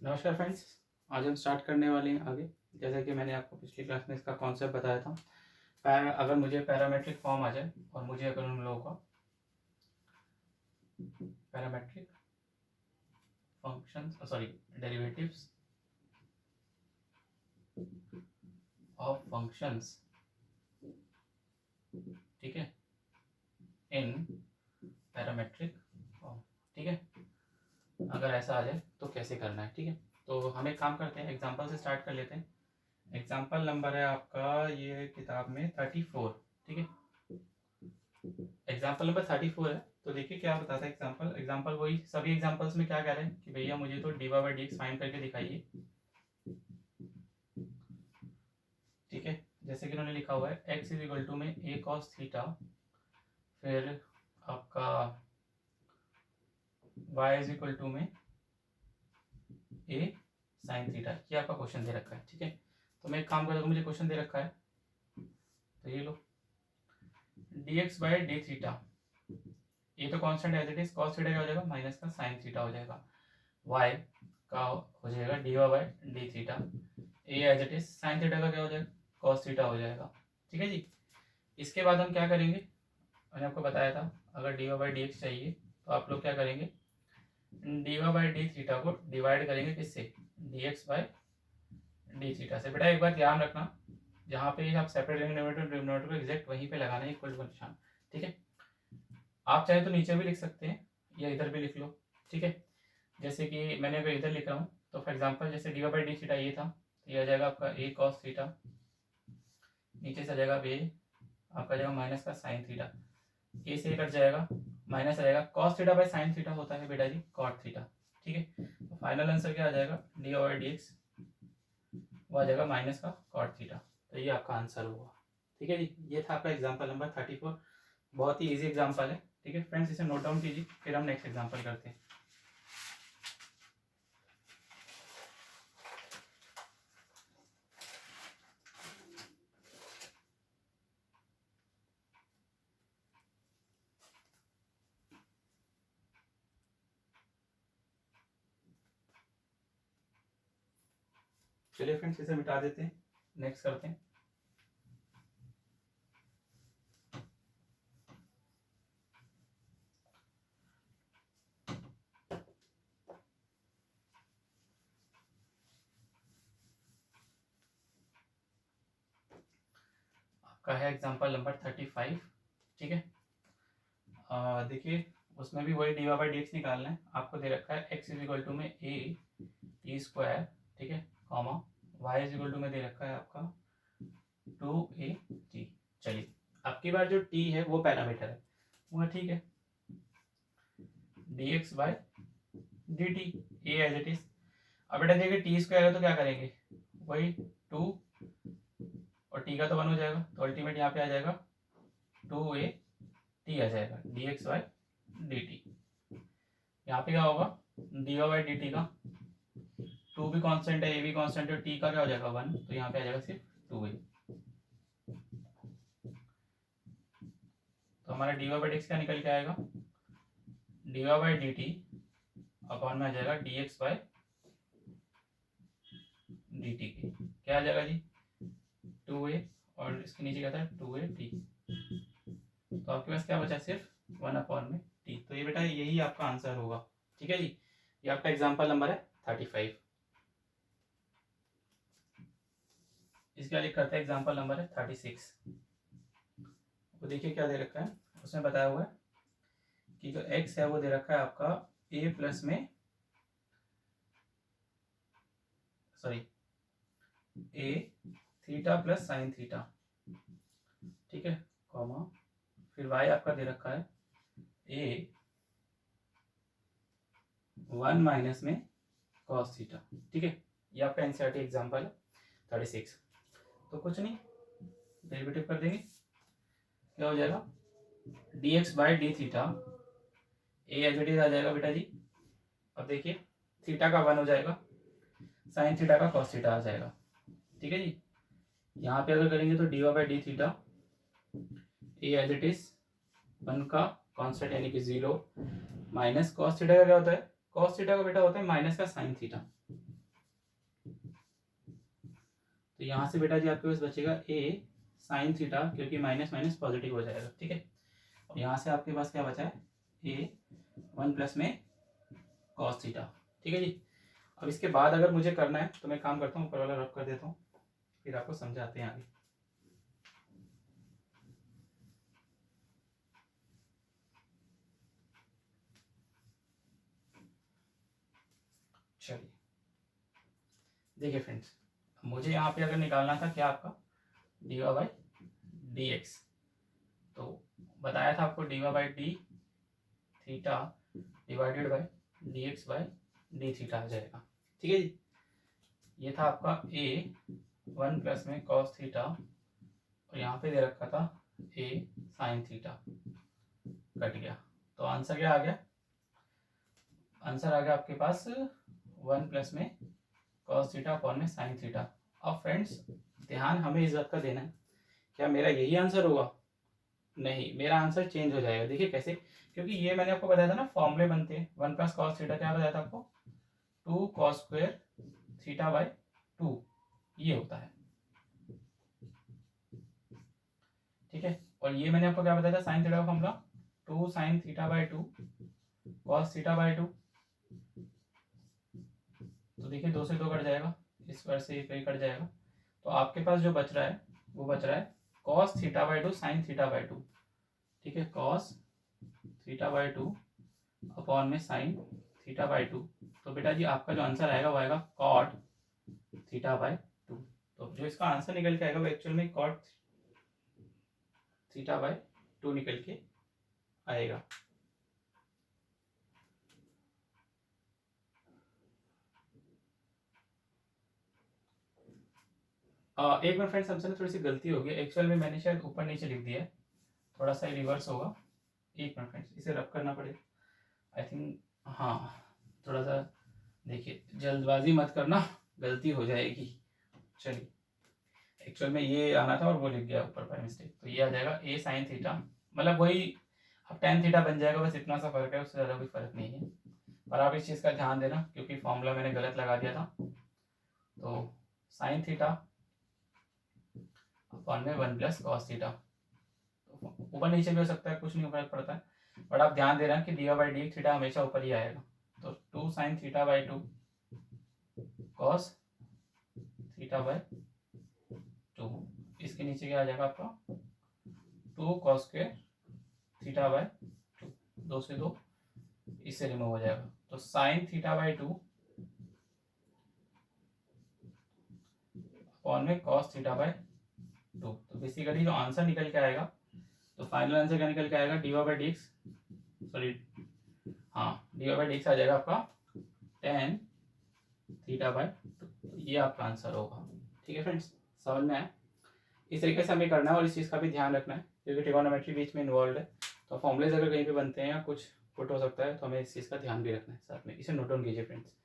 नमस्कार फ्रेंड्स, आज हम स्टार्ट करने वाले हैं आगे। जैसा कि मैंने आपको पिछली क्लास में इसका कॉन्सेप्ट बताया था। अगर मुझे पैरामेट्रिक फॉर्म आ जाए और मुझे अगर उन लोगों का parametric functions derivatives of functions, ठीक है, इन पैरामेट्रिक फॉर्म, ठीक है, अगर ऐसा आ जाए तो कैसे करना है। ठीक है, तो हम एक काम करते हैं, एग्जांपल से स्टार्ट कर लेते हैं। एग्जाम्पल नंबर है आपका ये किताब में 34, ठीक है, एग्जाम्पल नंबर 34 है। तो देखिए क्या बताता है एग्जाम्पल वही सभी एग्जाम्पल्स में क्या कह रहे हैं कि भैया मुझे तो D Y by D X find करके दिखाइए। ठीक है, जैसे कि उन्होंने लिखा हुआ है एक्स इज इक्वल टू में ए कॉस थीटा, फिर आपका वाई इज इक्वल टू में ए साइन थीटा। ये आपका क्वेश्चन दे रखा है। ठीक है, तो मैं एक काम करता हूँ, मुझे क्वेश्चन दे रखा है तो ये लो d x by D theta, ये तो constant as it is, cos theta क्या हो जाएगा माइनस का साइन थीटा हो जाएगा, y का हो जाएगा D Y by D theta, A as it is, sine theta का क्या हो जाएगा कॉस थीटा हो जाएगा। ठीक है जी, इसके बाद हम क्या करेंगे, मैंने आपको बताया था अगर D Y by D X चाहिए तो आप लोग क्या करेंगे, D Y by D theta को डिवाइड करेंगे किससे, D x by D theta से। बेटा एक बात ध्यान रखना, जहाँ पे आप सेपरेट डिनोमिनेटर को एग्जैक्ट वहीं पे लगाना है इक्वल टू निशान। ठीक है, आप चाहे तो नीचे भी लिख सकते हैं या इधर भी लिख लो। ठीक है, जैसे कि मैंने अगर इधर लिख रहा हूँ तो फॉर एग्जांपल जैसे D Y by D theta ये था, तो ये आ जाएगा आपका ए कॉस थीटा, नीचे से आ जाएगा ए आपका जाएगा माइनस का साइन थीटा, ए से कट जाएगा माइनस आ जाएगा, cos theta by sine theta होता है बेटा जी कॉट थीटा। ठीक है, तो फाइनल आंसर क्या आ जाएगा D Y by D X, वो आ जाएगा माइनस का कॉट थीटा। तो ये आपका आंसर होगा। ठीक है जी, ये था आपका एग्जाम्पल नंबर 34, बहुत ही ईजी एग्जाम्पल है। ठीक है फ्रेंड्स, इसे नोट डाउन कीजिए, फिर हम नेक्स्ट एग्जाम्पल करते हैं। चलिए फ्रेंड्स, इसे मिटा देते हैं, नेक्स्ट करते हैं। आपका है एग्जाम्पल नंबर 35। ठीक है, देखिए उसमें भी वही D Y by D X निकालना है। आपको दे रखा है एक्स इज इक्वल टू में ए टी स्क्वायर, ठीक है, comma Y is equal to में दे रखा है आपका 2a t। चलिए आपकी बार जो t है वो पैरामीटर है, वो ठीक है, D x by D T A as it is. अब बेटा देखिए टी स्क्वायर है तो क्या करेंगे, वही 2 और t का तो 1 हो जाएगा, तो अल्टीमेट यहाँ पे आ जाएगा 2a t आ जाएगा D x by D T. यहाँ पे क्या होगा D Y by D T का 2 भी कांस्टेंट है, ए भी कांस्टेंट है, t का क्या हो जाएगा 1, तो यहाँ पे आ जाएगा सिर्फ 2a। तो हमारा D Y by D x क्या निकल के आएगा, D Y by D T upon में आ जाएगा D x by D T के, क्या आ जाएगा जी 2a, और इसके नीचे क्या था 2a t, तो आपके पास क्या बचा सिर्फ 1 अपॉन में t। तो ये बेटा यही आपका आंसर होगा। ठीक है जी, ये आपका एग्जाम्पल नंबर है 35। इसके बाद करते हैं एग्जाम्पल नंबर है 36। वो देखिए क्या दे रखा है, उसमें बताया हुआ है कि जो x है वो दे रखा है आपका a प्लस में a theta plus sine theta, ठीक है, कॉमा फिर y आपका दे रखा है a 1 माइनस में cos थीटा। ठीक है, ये आपका एनसीईआरटी एग्जाम्पल है 36। तो कुछ नहीं, डेरिवेटिव कर देंगे, क्या हो जाएगा D x by D theta, A as it is आ जाएगा बेटा जी। अब देखिए थीटा का 1 हो जाएगा, साइन थीटा का कॉस थीटा आ जाएगा। ठीक है जी, यहाँ पे अगर करेंगे तो D Y by D theta A as it is 1 का कॉन्स्टेंट यानी कि 0 माइनस कॉस थीटा का क्या होता है, कॉस थीटा का बेटा होता है माइनस का साइन थीटा। तो यहाँ से बेटा जी आपके पास बचेगा ए साइन थीटा, क्योंकि माइनस माइनस पॉजिटिव हो जाएगा, ठीक है। और यहाँ से आपके पास क्या बचा है, ए 1 प्लस में कॉस थीटा, ठीक है जी। अब इसके बाद अगर मुझे करना है तो मैं काम करता हूँ, ऊपर वाला रब कर देता हूँ, फिर आपको समझाते हैं आगे। चलिए देखिए फ्रेंड्स, मुझे यहाँ पे अगर निकालना था क्या आपका d Y by D x, तो बताया था आपको d Y by D theta divided by D x by D theta आ जाएगा, ठीक है जी। ये था आपका ए 1 प्लस में कॉस थीटा, और यहाँ पे दे रखा था ए साइन थीटा, कट गया। तो आंसर क्या आ गया, आंसर आ गया आपके पास 1 प्लस में कॉस थीटा अपॉन में साइन थीटा। अब फ्रेंड्स ध्यान हमें इस बात का देना है, क्या मेरा यही आंसर होगा, नहीं, मेरा आंसर चेंज हो जाएगा। देखिए कैसे, क्योंकि ये मैंने आपको बताया था ना फॉर्मूले बनते हैं, 1 प्लस कॉस थीटा क्या बताया था आपको, 2 कॉस स्क्वायर थीटा बाई 2, ये होता है, ठीक है। और ये मैंने आपको क्या बताया था साइन थीटा का formula, 2 sine theta by 2 cos theta by 2। तो देखिए 2 से 2 कट जाएगा, इस स्क्वायर से ये कट जाएगा, तो आपके पास जो बच रहा है वो बच रहा है cos theta by 2 sine theta by 2, ठीक है, कॉस थीटा बाई 2 अपॉन में साइन थीटा बाई 2। तो बेटा जी आपका जो आंसर आएगा वो आएगा कॉट थीटा बाई 2। तो जो इसका आंसर निकल के आएगा वो एक्चुअल में कॉट थीटा बाई 2 निकल के आएगा। एक बार फ्रेंड्स हमसे ना थोड़ी सी गलती हो गई, एक्चुअल में मैंने शायद ऊपर नीचे लिख दिया है, थोड़ा सा रिवर्स होगा। एक मिनट फ्रेंड्स, इसे रब करना पड़ेगा आई थिंक, हाँ थोड़ा सा देखिए, जल्दबाजी मत करना, गलती हो जाएगी। चलिए एक्चुअल में ये आना था और वो लिख गया ऊपर बाय मिस्टेक, तो ये आ जाएगा ए साइन थीटा, मतलब वही अब टेन थीटा बन जाएगा, बस इतना सा फर्क है, उससे ज़्यादा कोई फर्क नहीं है। पर आप इस चीज़ का ध्यान देना क्योंकि फॉर्मूला मैंने गलत लगा दिया था। तो साइन थीटा अपॉन में 1 प्लस कॉस थीटा, ऊपर नीचे भी हो सकता है, कुछ नहीं फर्क पड़ता है, बट आप ध्यान दे रहे हैं कि डी बाई डी थीटा हमेशा ऊपर ही आएगा। तो 2 sine theta by 2 cos theta by 2, इसके नीचे क्या आ जाएगा आपका 2 कॉस स्क्वायर थीटा बाई 2, 2 से 2 इससे रिमूव हो जाएगा, तो साइन थीटा बाई 2 अपॉन में कॉस थीटा बाई 2। तो बेसिकली जो आंसर निकल के आएगा, तो फाइनल आंसर क्या निकल के आएगा, D Y by D x, sorry हाँ d Y by D x आ जाएगा आपका टेन थीटा बाई 2, तो ये आपका आंसर होगा, ठीक है फ्रेंड्स, समझ में आया। इस तरीके से हमें करना है और इस चीज़ का भी ध्यान रखना है क्योंकि ट्रिगोनोमेट्री बीच में इन्वॉल्व है, तो फॉर्मूलेज अगर कहीं पे बनते हैं या कुछ पुट हो सकता है तो हमें इस चीज़ का ध्यान भी रखना है साथ में, इसे नोट डाउन कीजिए फ्रेंड्स।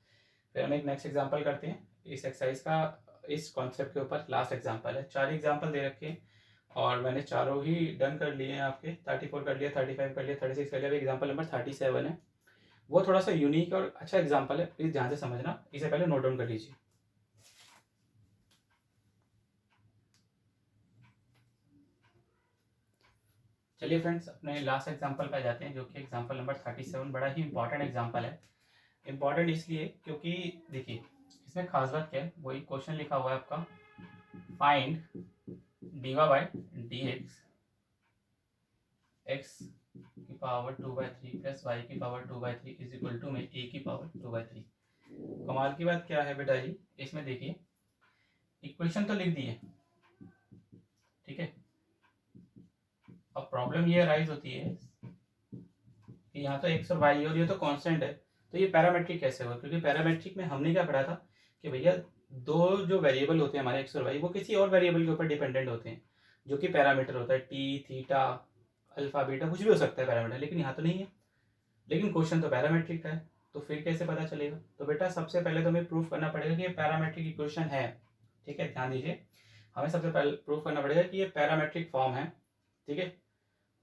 फिर हम एक नेक्स्ट एग्जाम्पल करते हैं इस एक्सरसाइज का, इस कॉन्सेप्ट के ऊपर लास्ट एग्जाम्पल है। 4 एग्जाम्पल दे रखे हैं और मैंने चारों ही डन कर लिए हैं आपके, 34 कर लिया, 35 कर लिया, 36 कर लिया। एग्जाम्पल नंबर 37 है, वो थोड़ा सा यूनिक और अच्छा एग्जाम्पल है, प्लीज़ ध्यान से समझना, इसे पहले नोट डाउन कर लीजिए। चलिए फ्रेंड्स अपने लास्ट एग्जाम्पल पे जाते हैं, जो कि एग्जाम्पल नंबर 37, बड़ा ही इंपॉर्टेंट एग्जाम्पल है। इंपॉर्टेंट इसलिए क्योंकि देखिए इसमें खास बात क्या है, वही क्वेश्चन लिखा हुआ है आपका, find D Y by D X X की पावर 2/3 प्लस वाई की पावर 2/3 इज इक्वल टू में ए की पावर 2/3। कमाल की बात क्या है बेटा जी, इसमें देखिए इक्वेशन तो लिख दी है, ठीक है। अब प्रॉब्लम ये राइज होती है कि यहाँ तो एक्स और वाई और ये तो कांस्टेंट है, तो ये पैरामेट्रिक कैसे होगा, क्योंकि पैरामेट्रिक में हमने क्या पढ़ा था कि भैया दो जो वेरिएबल होते हैं हमारे एक्स और वाई, वो किसी और वेरिएबल के ऊपर डिपेंडेंट होते हैं, जो कि पैरामीटर होता है, टी थीटा अल्फा बीटा कुछ भी हो सकता है पैरामीटर, लेकिन यहाँ तो नहीं है, लेकिन क्वेश्चन तो पैरामेट्रिक का है, तो फिर कैसे पता चलेगा। तो बेटा सबसे पहले तो हमें प्रूफ करना पड़ेगा कि ये पैरामेट्रिक इक्वेशन है, ठीक है, ध्यान दीजिए, हमें सबसे पहले प्रूफ करना पड़ेगा कि ये पैरामेट्रिक फॉर्म है, ठीक है,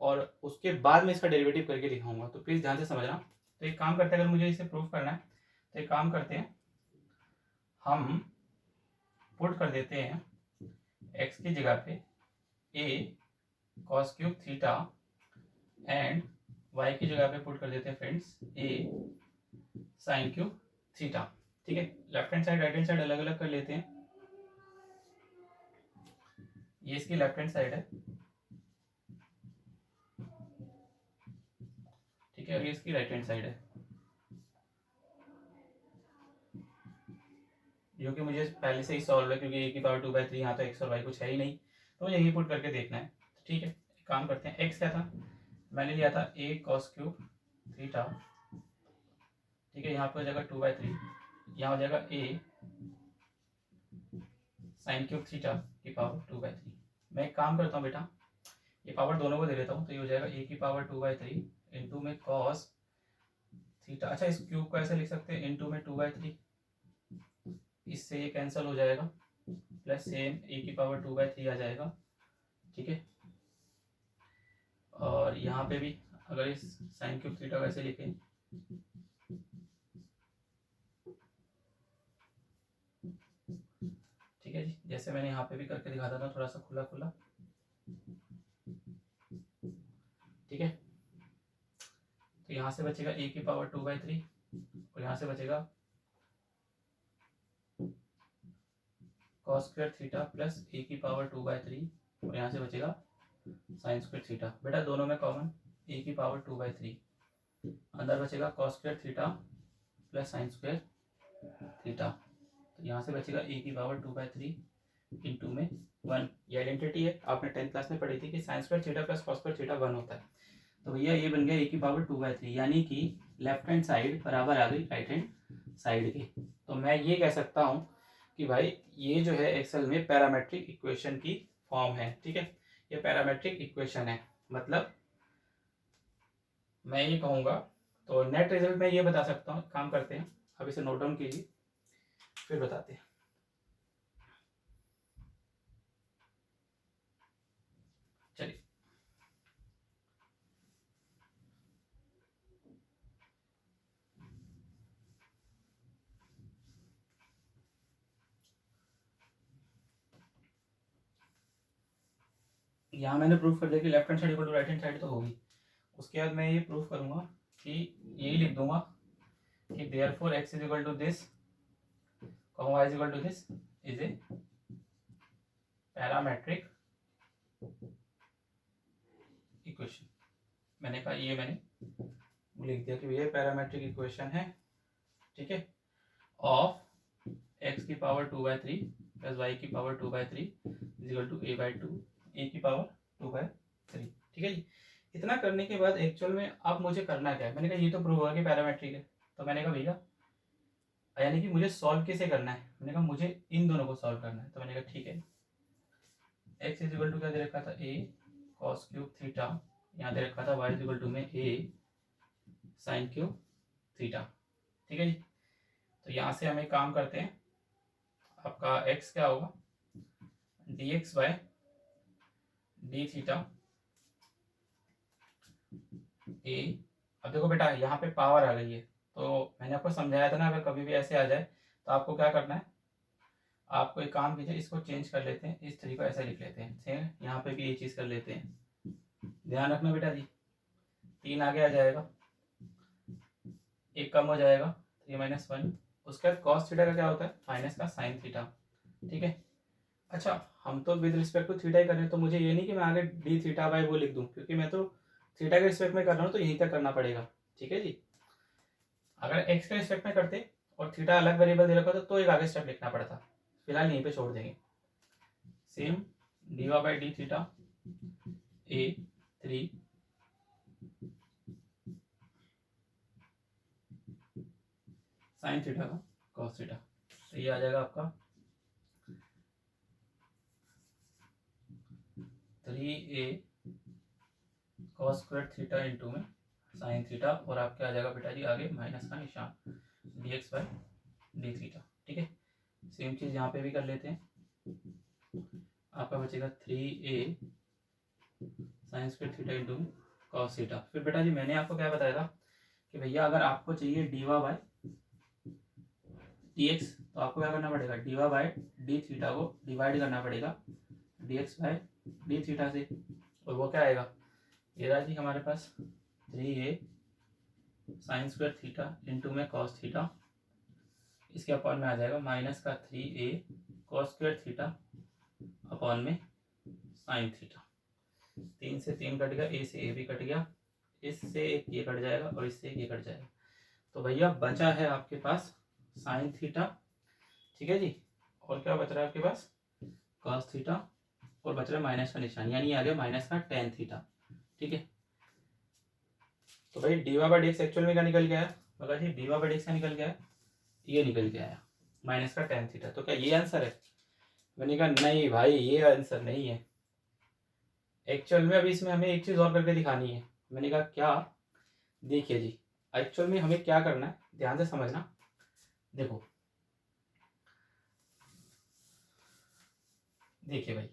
और उसके बाद में इसका डेरिवेटिव करके दिखाऊंगा, तो प्लीज़ ध्यान से समझना। तो एक काम करते हैं, अगर मुझे इसे प्रूफ करना है तो एक काम करते हैं, हम पुट कर देते हैं एक्स की जगह पे a cos cube theta and y की जगह पे पुट कर देते हैं friends a sine cube theta. ठीक है, left hand side right hand side अलग अलग कर लेते हैं। ये इसकी लेफ्ट हैंड साइड है, ठीक है, और ये इसकी राइट हैंड साइड है, जो कि मुझे पहले से ही सॉल्व है क्योंकि ए की पावर 2/3 यहाँ तो एक्स और वाई कुछ है ही नहीं, तो यही पुट करके देखना है। ठीक है, काम करते हैं। एक्स क्या था, मैंने लिया था ए कॉस क्यूब थीटा, ठीक है, यहाँ पर हो जाएगा 2/3, यहाँ हो जाएगा ए साइन क्यूब थीटा की पावर 2/3। मैं एक काम करता हूँ बेटा, ये पावर दोनों को दे देता हूँ, तो ये हो जाएगा ए की पावर 2/3 इंटू में कॉस थीटा। अच्छा, इस क्यूब को ऐसे लिख सकते हैं इंटू में 2/3, इससे ये कैंसिल हो जाएगा, प्लस सेम ए की पावर 2/3 आ जाएगा। ठीक है, और यहाँ पे भी अगर इस साइन क्यूब थीटा वैसे लिखें, ठीक है जी, जैसे मैंने यहाँ पे भी करके दिखाता था, थोड़ा सा खुला खुला। ठीक है, तो यहाँ से बचेगा ए की पावर 2/3 और यहाँ से बचेगा कॉस स्क्वायर थीटा प्लस ए की पावर 2/3 और यहाँ से बचेगा साइन स्क्वायर थीटा। बेटा दोनों में कॉमन ए की पावर 2/3, अंदर बचेगा cos square theta plus sine square theta, तो यहाँ से बचेगा ए की पावर 2/3 इंटू में 1। ये आइडेंटिटी है, आपने 10th क्लास में पढ़ी थी कि sine square theta plus cos square theta 1 होता है। तो भैया ये बन गया ए की पावर 2/3, यानी कि लेफ्ट हैंड साइड बराबर आ गई राइट हैंड साइड के। तो मैं ये कह सकता हूँ कि भाई ये जो है एक्सेल में पैरामेट्रिक इक्वेशन की फॉर्म है। ठीक है, ये पैरामेट्रिक इक्वेशन है, मतलब मैं ये कहूँगा। तो नेट रिजल्ट में ये बता सकता हूँ, काम करते हैं, अब इसे नोट डाउन कीजिए फिर बताते हैं। चलिए, यहाँ मैंने प्रूफ कर दिया कि left hand side equal to right hand side तो होगी। उसके बाद मैं ये प्रूफ करूँगा कि यही लिख दूंगा कि therefore x is equal to this y is equal to this is a parametric equation. मैंने कहा ये मैंने लिख दिया कि ये पैरामेट्रिक इक्वेशन है। ठीक है, ऑफ x की पावर 2/3 प्लस y की power 2/3 is equal to a/2 a की पावर 2/3। ठीक है जी, इतना करने के बाद एक्चुअल में अब मुझे करना क्या है, मैंने कहा ये तो प्रूव हुआ कि पैरामेट्रिक है, तो मैंने कहा भैया यानी कि मुझे सॉल्व कैसे करना है, मैंने कहा मुझे इन दोनों को सॉल्व करना है। तो मैंने कहा ठीक है, x इज इक्वल टू क्या दे रखा था, a कॉस क्यूब थीटा, यहाँ दे रखा था y इज इक्वल टू में a साइन क्यूब थीटा। ठीक है जी, तो यहाँ से हम एक काम करते हैं, आपका x क्या होगा, dx बाय डी थीटा ए। अब देखो बेटा यहाँ पे पावर आ गई है, तो मैंने आपको समझाया था ना, अगर कभी भी ऐसे आ जाए तो आपको क्या करना है, आपको एक काम कीजिए, इसको चेंज कर लेते हैं, इस 3 को ऐसे लिख लेते हैं, सेम यहाँ पे भी ये चीज़ कर लेते हैं। ध्यान रखना बेटा जी, 3 आगे आ जाएगा, 1 कम हो जाएगा, 3 - 1। उसके बाद कॉस थीटा का क्या होता है, माइनस का साइन थीटा। ठीक है, अच्छा हम तो विद रिस्पेक्ट टू थीटा ही कर रहे हैं, तो मुझे ये नहीं कि मैं आगे डी थीटा बाई वो लिख दूं, क्योंकि मैं तो थीटा के रिस्पेक्ट में कर रहा हूँ, तो यहीं तक करना पड़ेगा। ठीक है जी, अगर एक्स के रिस्पेक्ट में करते और थीटा अलग वेरिएबल दे रखा था तो एक आगे स्टेप लिखना पड़ता, फिलहाल यहीं पे छोड़ देंगे। Same D by D theta A 3 sign theta का कॉस थीटा, तो ये आ जाएगा आपका 3a cos square theta into में साइन थीटा, और आपके आ जाएगा बेटा जी आगे माइनस का निशान dx बाय डी थीटा। ठीक है, सेम चीज़ यहाँ पे भी कर लेते हैं, आपका बचेगा 3a sine square theta into में कॉस थीटा। फिर बेटा जी मैंने आपको क्या बताया था कि भैया अगर आपको चाहिए डीवा बाय डी एक्स, तो आपको क्या करना पड़ेगा, डीवा बाय डी थीटा को डिवाइड करना पड़ेगा dx बाय डी थीटा से, और वो क्या आएगा, ये रहा जी हमारे पास 3a sine square theta into में कॉस थीटा, इसके अपॉन में आ जाएगा माइनस का 3a cos square theta upon में साइन थीटा। 3 से 3 कट गया, a से a भी कट गया, इससे एक ये कट जाएगा और इससे एक ये कट जाएगा। तो भैया बचा है आपके पास साइन थीटा, ठीक है जी, और क्या बच रहा है आपके पास, कॉस थीटा, और बच रहा है माइनस का निशान, यानी आ गया माइनस का टेन थीटा, ठीक है। तो भाई d Y by D x actual में क्या निकल गया है, मगर जी d Y by D x क्या निकल गया है, ये निकल के आया माइनस का टेन थीटा। तो क्या ये आंसर है, मैंने कहा नहीं भाई ये आंसर नहीं है एक्चुअल में। अभी इसमें हमें एक चीज़ और करके दिखानी है। मैंने कहा क्या, देखिए जी एक्चुअल में हमें क्या करना है, ध्यान से समझना। देखो देखिए भाई,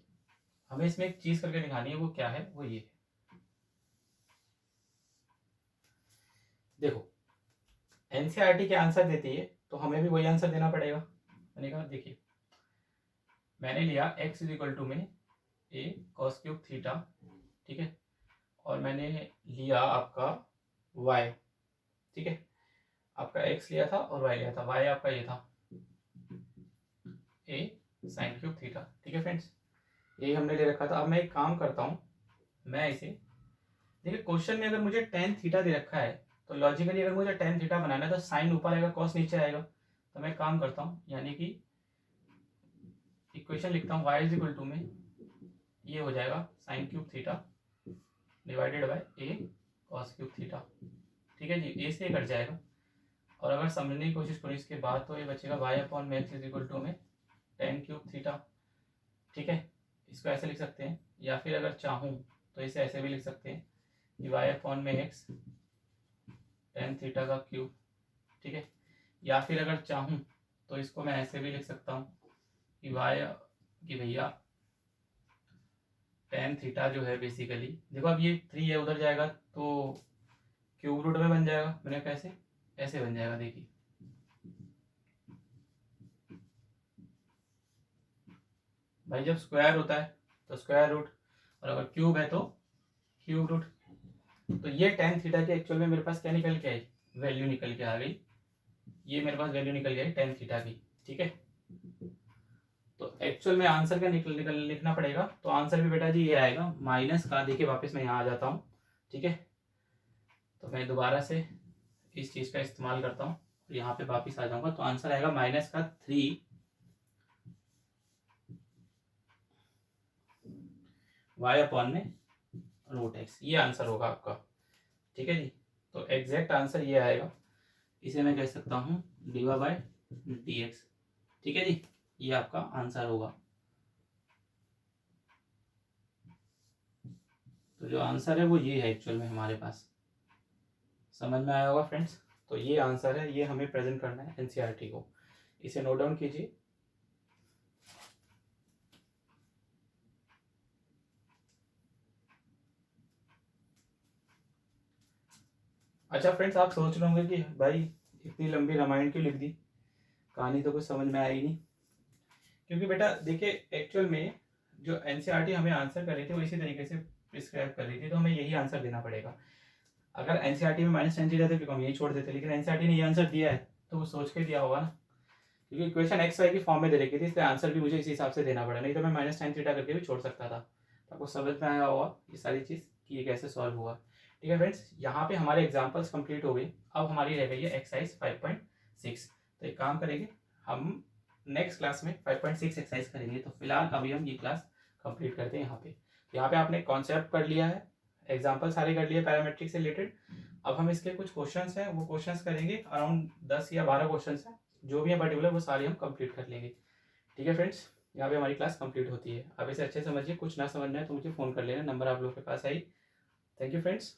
हमें इसमें एक चीज़ करके दिखानी है, वो क्या है, वो ये है। देखो एनसीईआरटी के आंसर देती है तो हमें भी वही आंसर देना पड़ेगा। मैंने कहा देखिए, मैंने लिया x इज इक्वल टू में a कॉस क्यूब थीटा, ठीक है, और मैंने लिया आपका y, ठीक है, आपका x लिया था और y लिया था, y आपका ये था a साइन क्यूब थीटा, ठीक है फ्रेंड्स, यही हमने ले रखा था। अब मैं एक काम करता हूँ, मैं इसे देखिए क्वेश्चन में अगर मुझे टेन थीटा दे रखा है तो लॉजिकली अगर मुझे टेन थीटा बनाना है तो साइन ऊपर आएगा कॉस नीचे आएगा। तो मैं काम करता हूँ, यानी कि इक्वेशन लिखता हूँ y इज इक्वल टू में ये हो जाएगा sign cube theta divided by a cos cube theta, ठीक है जी, a से कट जाएगा। और अगर समझने की कोशिश करूँ इसके बाद तो ये बचेगा y अपॉन में x इज इक्वल टू में टेन क्यूब थीटा, ठीक है, इसको ऐसे लिख सकते हैं, या फिर अगर चाहूँ तो इसे ऐसे भी लिख सकते हैं कि y अपॉन में x टेन थीटा का क्यूब, ठीक है, या फिर अगर चाहूँ तो इसको मैं ऐसे भी लिख सकता हूँ कि कि भैया टेन थीटा जो है बेसिकली, देखो अब ये 3 है उधर जाएगा तो क्यूब रूट में बन जाएगा। मैंने कैसे, ऐसे बन जाएगा, देखिए भाई जब स्क्वायर होता है तो स्क्वायर रूट, और अगर क्यूब है तो क्यूब रूट। तो ये टेन थीटा की एक्चुअल में मेरे पास क्या निकल के आई, वैल्यू निकल के आ गई, ये मेरे पास वैल्यू निकल गई टेन थीटा की, ठीक है। तो एक्चुअल में आंसर क्या निकल लिखना पड़ेगा, तो आंसर भी बेटा जी ये आएगा माइनस का, देखिए वापस मैं यहाँ आ जाता हूँ, ठीक है, तो मैं दोबारा से इस चीज़ का इस्तेमाल करता हूँ, यहाँ पे वापस आ जाऊंगा, तो आंसर आएगा माइनस का 3 y अपॉन में रूट एक्स, ये आंसर होगा आपका, ठीक है जी। तो एग्जैक्ट आंसर ये आएगा, इसे मैं कह सकता हूँ d y by d x, ठीक है जी, ये आपका आंसर होगा। तो जो आंसर है वो ये है एक्चुअल में हमारे पास, समझ में आया होगा फ्रेंड्स। तो ये आंसर है, ये हमें प्रेजेंट करना है एनसीईआरटी को, इसे नोट डाउन कीजिए। अच्छा फ्रेंड्स, आप सोच रहे होंगे कि भाई इतनी लंबी रामायण क्यों लिख दी, कहानी तो कुछ समझ में आई नहीं। क्योंकि बेटा देखिए एक्चुअल में जो एनसीईआरटी हमें आंसर कर रही थी वो इसी तरीके से प्रिस्क्राइब कर रही थी, तो हमें यही आंसर देना पड़ेगा। अगर एनसीईआरटी में माइनस टेन थीटा तो हम यही छोड़ देते, लेकिन एनसीईआरटी ने ये आंसर दिया है तो वो सोच के दिया होगा ना, क्योंकि इक्वेशन एक्स वाई की फॉर्म में दे रखी थी, इसलिए आंसर भी मुझे इसी हिसाब से देना पड़ा, नहीं तो मैं माइनस टेन थीटा करके भी छोड़ सकता था। तो आपको समझ में आया होगा ये सारी चीज़ कि ये कैसे सॉल्व हुआ, ठीक है फ्रेंड्स। यहाँ पे हमारे एग्जाम्पल्स कंप्लीट हो गए, अब हमारी रह गई है एक्सरसाइज 5.6। तो एक काम करेंगे, हम नेक्स्ट क्लास में 5.6 एक्सरसाइज करेंगे। तो फिलहाल अभी हम ये क्लास कंप्लीट करते हैं। यहाँ पे आपने कॉन्सेप्ट कर लिया है, एग्जाम्पल सारे कर लिए पैरामेट्रिक से रिलेटेड। अब हम इसके कुछ क्वेश्चंस हैं वो क्वेश्चंस करेंगे, अराउंड 10 या 12 क्वेश्चंस हैं, जो भी है पर्टिकुलर वो सारे हम कंप्लीट कर लेंगे, ठीक है फ्रेंड्स। यहाँ पे हमारी क्लास कंप्लीट होती है। अब इसे अच्छे से समझिए, कुछ ना समझना है तो मुझे फ़ोन कर लेना, नंबर आप लोगों के पास आई। Thank you friends.